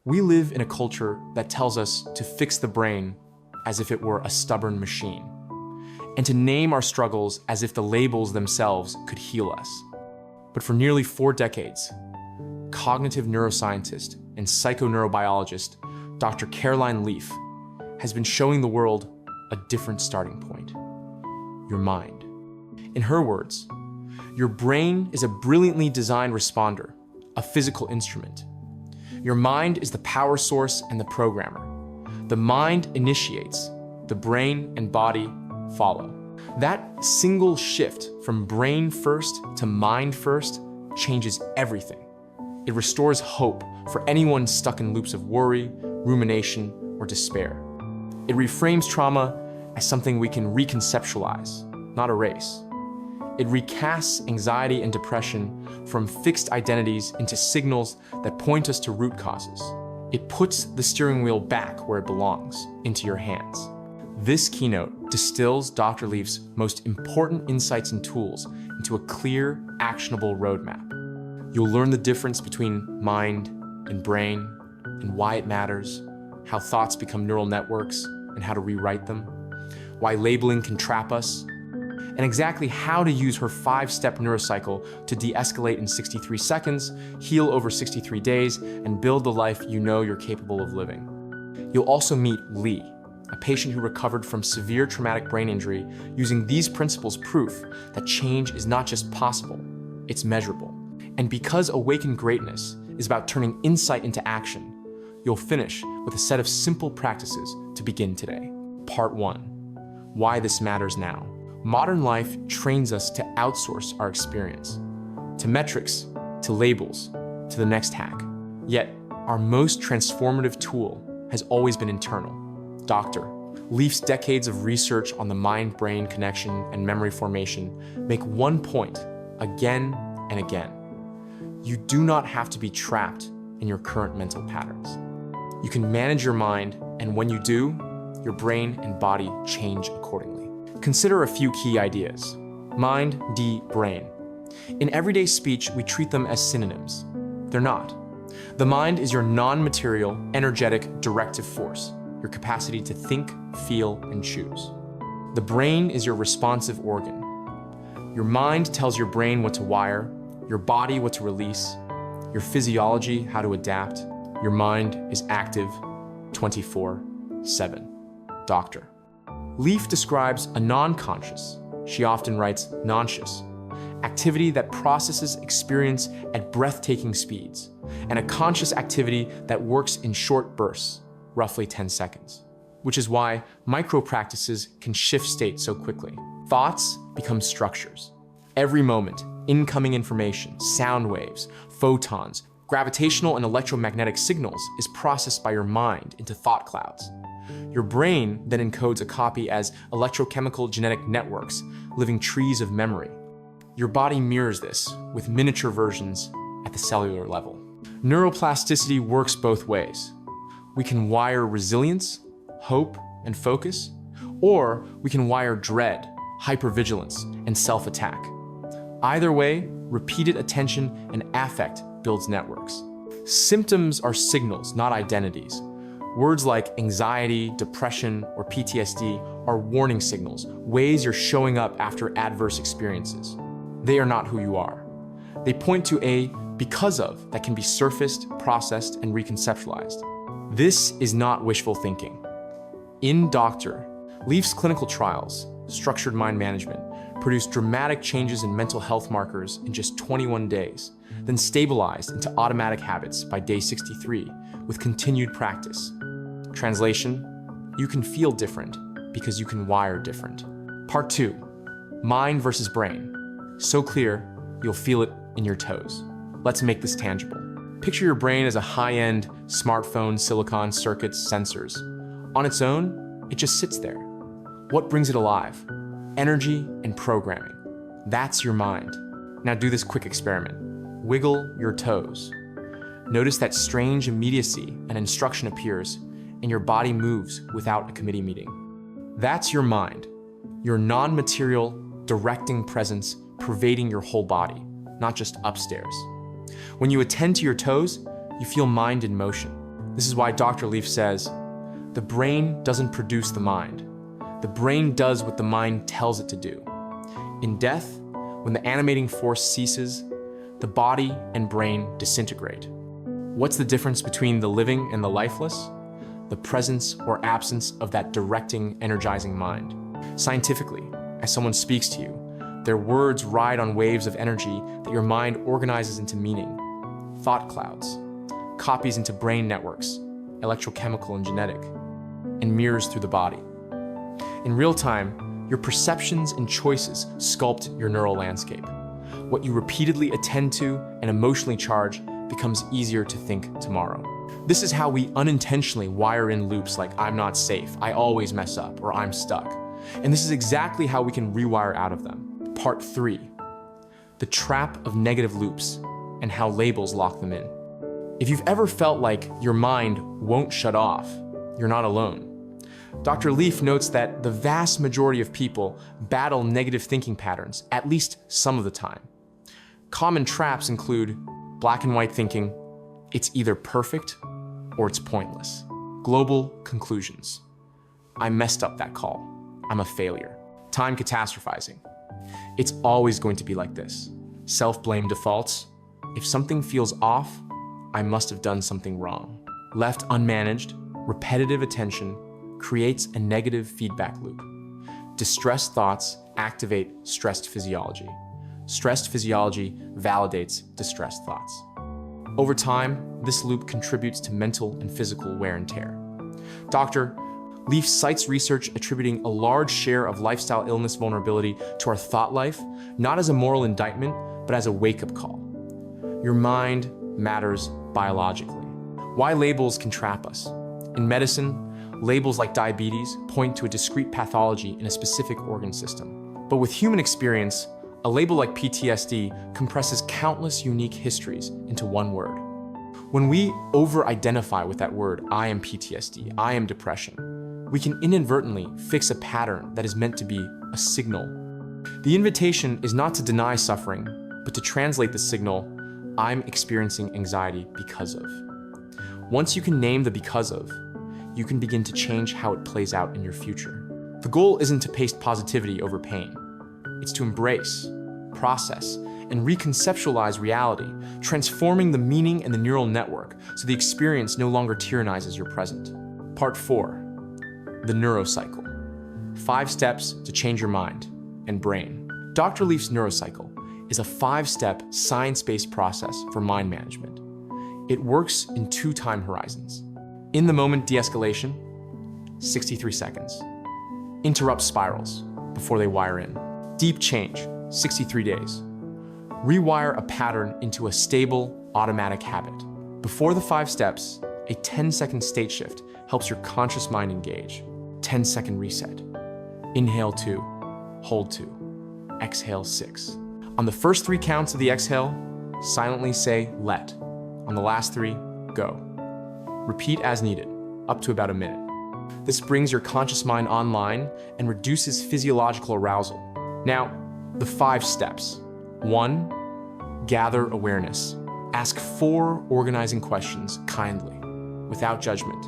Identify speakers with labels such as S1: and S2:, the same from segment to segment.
S1: We live in a culture that tells us to fix the brain as if it were a stubborn machine, and to name our struggles as if the labels themselves could heal us. But for nearly 4 decades, cognitive neuroscientist and psychoneurobiologist Dr. Caroline Leaf has been showing the world a different starting point: your mind. In her words, your brain is a brilliantly designed responder, a physical instrument. Your mind is the power source and the programmer. The mind initiates, the brain and body follow. That single shift from brain first to mind first changes everything. It restores hope for anyone stuck in loops of worry, rumination, or despair. It reframes trauma as something we can reconceptualize, not erase. It recasts anxiety and depression from fixed identities into signals that point us to root causes. It puts the steering wheel back where it belongs, into your hands. This keynote distills Dr. Leaf's most important insights and tools into a clear, actionable roadmap. You'll learn the difference between mind and brain, and why it matters, how thoughts become neural networks, and how to rewrite them, why labeling can trap us, and exactly how to use her 5-step Neurocycle to de-escalate in 63 seconds, heal over 63 days, and build the life you know you're capable of living. You'll also meet Lee, a patient who recovered from severe traumatic brain injury using these principles proof that change is not just possible, it's measurable. And because Awaken Greatness is about turning insight into action, you'll finish with a set of simple practices to begin today. Part 1, why this matters now. Modern life trains us to outsource our experience, to metrics, to labels, to the next hack. Yet, our most transformative tool has always been internal. Dr. Leaf's decades of research on the mind-brain connection and memory formation make one point again and again. You do not have to be trapped in your current mental patterns. You can manage your mind, and when you do, your brain and body change accordingly. Consider a few key ideas. Mind, brain. In everyday speech, we treat them as synonyms. They're not. The mind is your non-material, energetic, directive force, your capacity to think, feel, and choose. The brain is your responsive organ. Your mind tells your brain what to wire, your body what to release, your physiology how to adapt. Your mind is active 24/7. Doctor. Leaf describes a non-conscious, she often writes nonscious, activity that processes experience at breathtaking speeds, and a conscious activity that works in short bursts, roughly 10 seconds, which is why micro-practices can shift state so quickly. Thoughts become structures. Every moment, incoming information, sound waves, photons, gravitational and electromagnetic signals is processed by your mind into thought clouds. Your brain then encodes a copy as electrochemical genetic networks, living trees of memory. Your body mirrors this with miniature versions at the cellular level. Neuroplasticity works both ways. We can wire resilience, hope, and focus, or we can wire dread, hypervigilance, and self-attack. Either way, repeated attention and affect builds networks. Symptoms are signals, not identities. Words like anxiety, depression, or PTSD are warning signals, ways you're showing up after adverse experiences. They are not who you are. They point to a because of that can be surfaced, processed, and reconceptualized. This is not wishful thinking. In Dr. Leaf's clinical trials, structured mind management, produced dramatic changes in mental health markers in just 21 days, then stabilized into automatic habits by day 63 with continued practice. Translation, you can feel different because you can wire different. Part 2, mind versus brain. So clear, you'll feel it in your toes. Let's make this tangible. Picture your brain as a high-end smartphone, silicon circuits, sensors. On its own, it just sits there. What brings it alive? Energy and programming. That's your mind. Now do this quick experiment. Wiggle your toes. Notice that strange immediacy an instruction appears and your body moves without a committee meeting. That's your mind, your non-material, directing presence pervading your whole body, not just upstairs. When you attend to your toes, you feel mind in motion. This is why Dr. Leaf says, the brain doesn't produce the mind. The brain does what the mind tells it to do. In death, when the animating force ceases, the body and brain disintegrate. What's the difference between the living and the lifeless? The presence or absence of that directing, energizing mind. Scientifically, as someone speaks to you, their words ride on waves of energy that your mind organizes into meaning. Thought clouds, copies into brain networks, electrochemical and genetic, and mirrors through the body. In real time, your perceptions and choices sculpt your neural landscape. What you repeatedly attend to and emotionally charge becomes easier to think tomorrow. This is how we unintentionally wire in loops like I'm not safe, I always mess up, or I'm stuck. And this is exactly how we can rewire out of them. Part 3, the trap of negative loops and how labels lock them in. If you've ever felt like your mind won't shut off, you're not alone. Dr. Leaf notes that the vast majority of people battle negative thinking patterns at least some of the time. Common traps include black and white thinking, it's either perfect or it's pointless. Global conclusions. I messed up that call. I'm a failure. Time catastrophizing. It's always going to be like this. Self-blame defaults. If something feels off, I must have done something wrong. Left unmanaged, repetitive attention creates a negative feedback loop. Distressed thoughts activate stressed physiology. Stressed physiology validates distressed thoughts. Over time, this loop contributes to mental and physical wear and tear. Dr. Leaf cites research attributing a large share of lifestyle illness vulnerability to our thought life, not as a moral indictment, but as a wake-up call. Your mind matters biologically. Why labels can trap us. In medicine, labels like diabetes point to a discrete pathology in a specific organ system. But with human experience, a label like PTSD compresses countless unique histories into one word. When we over-identify with that word, I am PTSD, I am depression, we can inadvertently fix a pattern that is meant to be a signal. The invitation is not to deny suffering, but to translate the signal, I'm experiencing anxiety because of. Once you can name the because of, you can begin to change how it plays out in your future. The goal isn't to paste positivity over pain. It's to embrace, process, and reconceptualize reality, transforming the meaning and the neural network so the experience no longer tyrannizes your present. Part 4, the Neurocycle. 5 steps to change your mind and brain. Dr. Leaf's Neurocycle is a 5-step science-based process for mind management. It works in 2 time horizons. In the moment de-escalation, 63 seconds. Interrupt spirals before they wire in. Deep change, 63 days. Rewire a pattern into a stable, automatic habit. Before the 5 steps, a 10-second state shift helps your conscious mind engage. 10-second reset. Inhale 2, hold 2, exhale 6. On the first 3 counts of the exhale, silently say let. On the last 3, go. Repeat as needed, up to about a minute. This brings your conscious mind online and reduces physiological arousal. Now, the 5 steps. 1, gather awareness. Ask 4 organizing questions kindly, without judgment.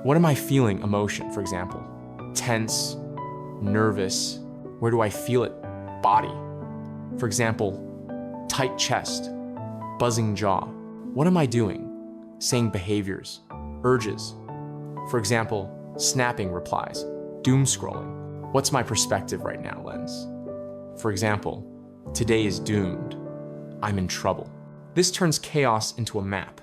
S1: What am I feeling? Emotion, for example. Tense, nervous. Where do I feel it? Body. For example, tight chest, buzzing jaw. What am I doing? Saying behaviors, urges. For example, snapping replies, doom scrolling. What's my perspective right now, lens? For example, today is doomed. I'm in trouble. This turns chaos into a map.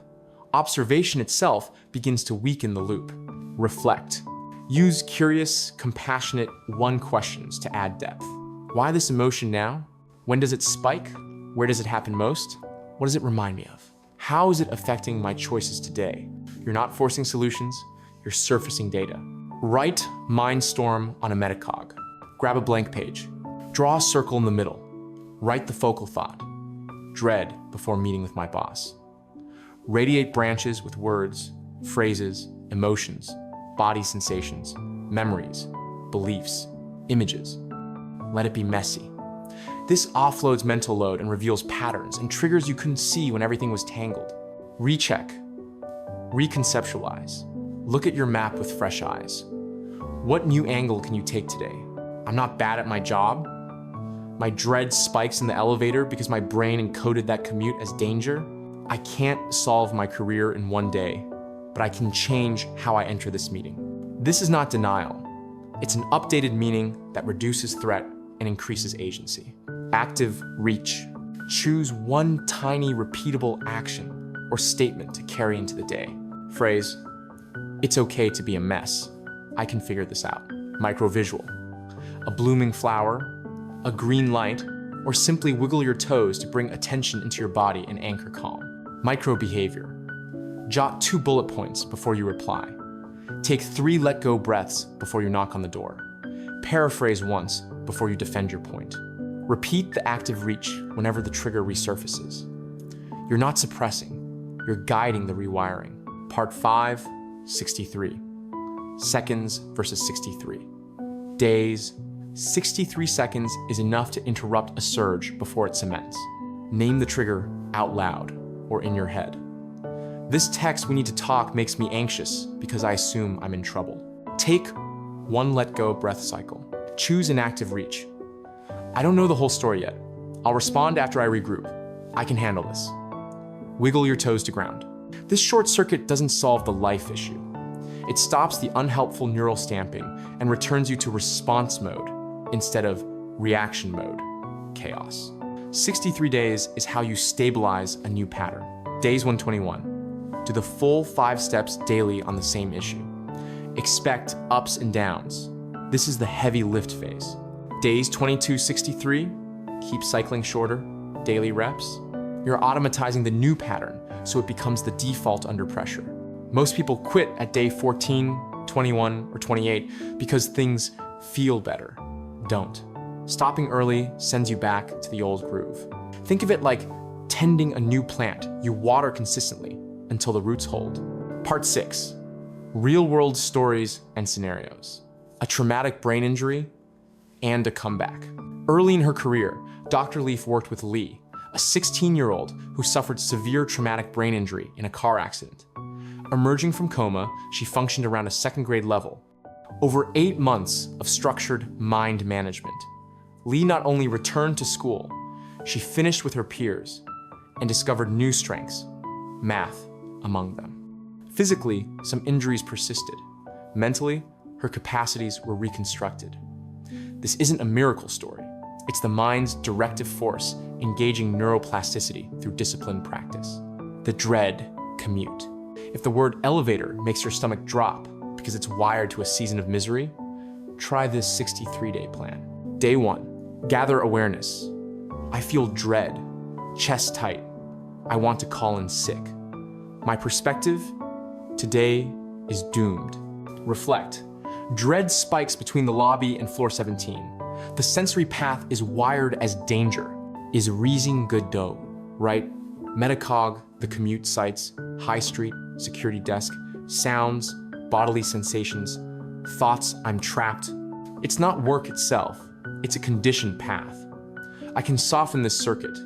S1: Observation itself begins to weaken the loop. Reflect. Use curious, compassionate 1 questions to add depth. Why this emotion now? When does it spike? Where does it happen most? What does it remind me of? How is it affecting my choices today? You're not forcing solutions, you're surfacing data. Write Mindstorm on a metacog. Grab a blank page. Draw a circle in the middle. Write the focal thought. Dread before meeting with my boss. Radiate branches with words, phrases, emotions, body sensations, memories, beliefs, images. Let it be messy. This offloads mental load and reveals patterns and triggers you couldn't see when everything was tangled. Recheck. Reconceptualize. Look at your map with fresh eyes. What new angle can you take today? I'm not bad at my job. My dread spikes in the elevator because my brain encoded that commute as danger. I can't solve my career in one day, but I can change how I enter this meeting. This is not denial. It's an updated meaning that reduces threat and increases agency. Active reach. Choose one tiny repeatable action or statement to carry into the day. Phrase, it's okay to be a mess. I can figure this out. Microvisual. A blooming flower, a green light, or simply wiggle your toes to bring attention into your body and anchor calm. Micro behavior. Jot 2 bullet points before you reply. Take 3 let-go breaths before you knock on the door. Paraphrase once before you defend your point. Repeat the active reach whenever the trigger resurfaces. You're not suppressing, you're guiding the rewiring. Part 5, 63. Seconds versus 63. Days. 63 seconds is enough to interrupt a surge before it cements. Name the trigger out loud or in your head. This text we need to talk makes me anxious because I assume I'm in trouble. Take 1 let-go breath cycle. Choose an active reach. I don't know the whole story yet. I'll respond after I regroup. I can handle this. Wiggle your toes to ground. This short circuit doesn't solve the life issue. It stops the unhelpful neural stamping and returns you to response mode instead of reaction mode, chaos. 63 days is how you stabilize a new pattern. Days 121. Do the full 5 steps daily on the same issue. Expect ups and downs. This is the heavy lift phase. Days 22-63, keep cycling shorter, daily reps. You're automatizing the new pattern so it becomes the default under pressure. Most people quit at day 14, 21, or 28 because things feel better. Don't. Stopping early sends you back to the old groove. Think of it like tending a new plant. You water consistently until the roots hold. Part 6. Real-world stories and scenarios. A traumatic brain injury and a comeback. Early in her career, Dr. Leaf worked with Lee, a 16-year-old who suffered severe traumatic brain injury in a car accident. Emerging from coma, she functioned around a 2nd grade level. Over 8 months of structured mind management, Lee not only returned to school, she finished with her peers and discovered new strengths, math among them. Physically, some injuries persisted. Mentally, her capacities were reconstructed. This isn't a miracle story. It's the mind's directive force engaging neuroplasticity through disciplined practice. The dread commute. If the word elevator makes your stomach drop because it's wired to a season of misery, try this 63-day plan. Day 1, gather awareness. I feel dread, chest tight. I want to call in sick. My perspective, today is doomed. Reflect. Dread spikes between the lobby and floor 17. The sensory path is wired as danger. Is Reasing good dough, right? Metacog, the commute sites, high street, security desk, sounds, bodily sensations, thoughts I'm trapped. It's not work itself, it's a conditioned path. I can soften this circuit.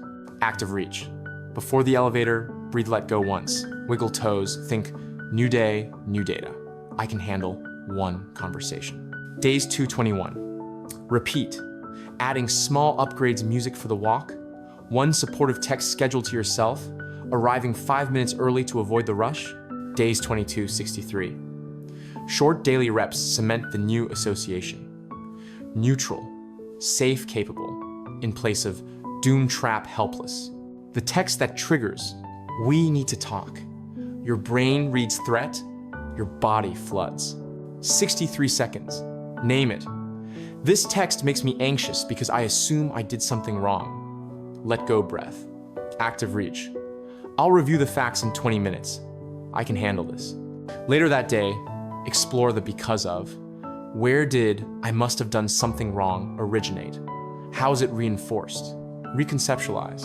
S1: Active reach. Before the elevator, breathe let go once. Wiggle toes, think new day, new data. I can handle 1 conversation. Days 221. Repeat. Adding small upgrades music for the walk, 1 supportive text scheduled to yourself, arriving 5 minutes early to avoid the rush. Days 22-63. Short daily reps cement the new association. Neutral, safe, capable, in place of doom trap helpless. The text that triggers, we need to talk. Your brain reads threat, your body floods. 63 seconds, name it. This text makes me anxious because I assume I did something wrong. Let go breath, active reach. I'll review the facts in 20 minutes. I can handle this. Later that day, explore the because of. Where did I must have done something wrong originate? How is it reinforced? Reconceptualize.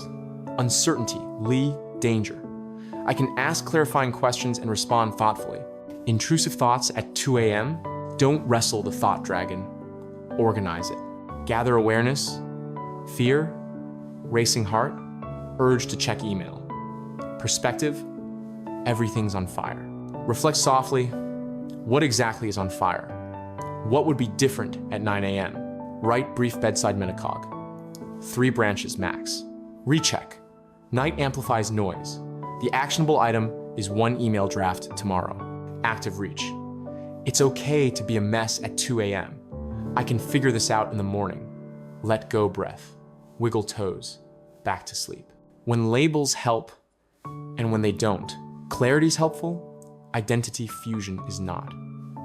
S1: Uncertainty, Lee, danger. I can ask clarifying questions and respond thoughtfully. Intrusive thoughts at 2 a.m. Don't wrestle the thought dragon. Organize it. Gather awareness, fear, racing heart, urge to check email. Perspective, everything's on fire. Reflect softly. What exactly is on fire? What would be different at 9 a.m.? Write brief bedside metacog. 3 branches max. Recheck. Night amplifies noise. The actionable item is 1 email draft tomorrow. Active reach. It's okay to be a mess at 2 a.m. I can figure this out in the morning. Let go breath. Wiggle toes. Back to sleep. When labels help and when they don't, clarity's helpful, identity fusion is not.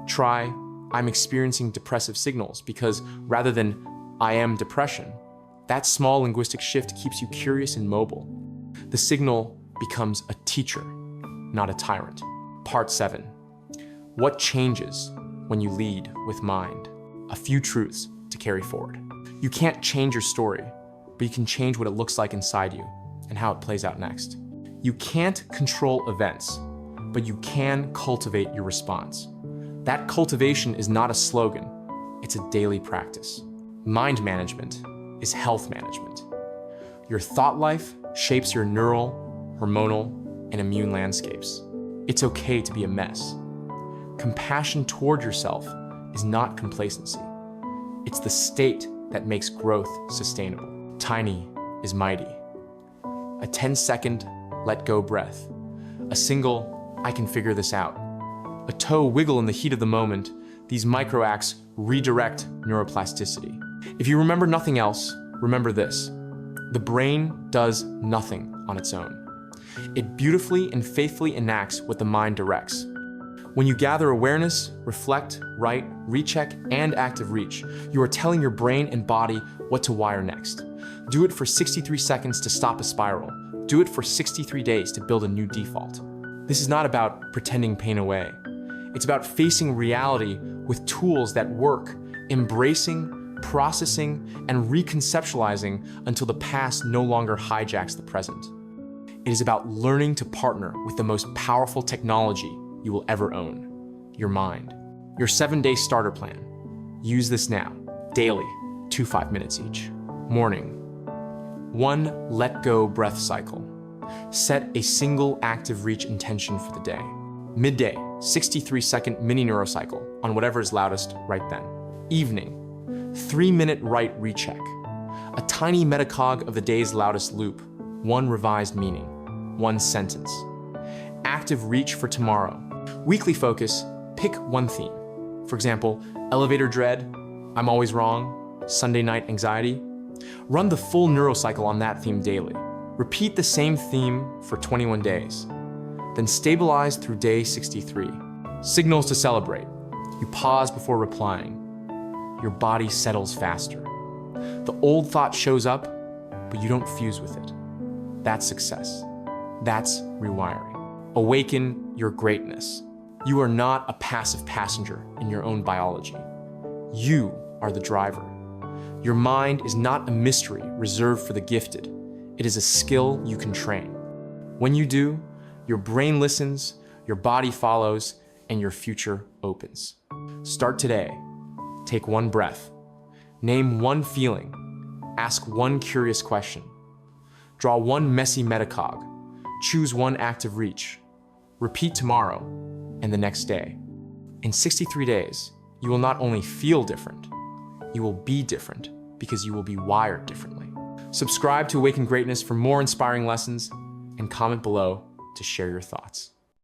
S1: Try, I'm experiencing depressive signals, because rather than I am depression, that small linguistic shift keeps you curious and mobile. The signal becomes a teacher, not a tyrant. Part 7. What changes when you lead with mind? A few truths to carry forward. You can't change your story, but you can change what it looks like inside you and how it plays out next. You can't control events, but you can cultivate your response. That cultivation is not a slogan, it's a daily practice. Mind management is health management. Your thought life shapes your neural, hormonal, and immune landscapes. It's okay to be a mess. Compassion toward yourself is not complacency. It's the state that makes growth sustainable. Tiny is mighty. A 10-second let go breath. A single, I can figure this out. A toe wiggle in the heat of the moment. These micro acts redirect neuroplasticity. If you remember nothing else, remember this. The brain does nothing on its own. It beautifully and faithfully enacts what the mind directs. When you gather awareness, reflect, write, recheck, and active reach, you are telling your brain and body what to wire next. Do it for 63 seconds to stop a spiral. Do it for 63 days to build a new default. This is not about pretending pain away. It's about facing reality with tools that work, embracing, processing, and reconceptualizing until the past no longer hijacks the present. It is about learning to partner with the most powerful technology you will ever own, your mind. Your 7-day starter plan. Use this now, daily, 2 5 minutes each. Morning. 1 let go breath cycle. Set a single active reach intention for the day. Midday, 63-second mini neurocycle on whatever is loudest right then. Evening, 3-minute write recheck. A tiny metacog of the day's loudest loop, 1 revised meaning, 1 sentence. Active reach for tomorrow. Weekly focus, pick 1 theme. For example, elevator dread, I'm always wrong, Sunday night anxiety. Run the full neurocycle on that theme daily. Repeat the same theme for 21 days. Then stabilize through day 63. Signals to celebrate. You pause before replying. Your body settles faster. The old thought shows up, but you don't fuse with it. That's success. That's rewiring. Awaken your greatness. You are not a passive passenger in your own biology. You are the driver. Your mind is not a mystery reserved for the gifted. It is a skill you can train. When you do, your brain listens, your body follows, and your future opens. Start today. Take 1 breath. Name 1 feeling. Ask 1 curious question. Draw 1 messy metacog. Choose 1 active reach. Repeat tomorrow and the next day. In 63 days, you will not only feel different, you will be different because you will be wired differently. Subscribe to Awaken Greatness for more inspiring lessons and comment below to share your thoughts.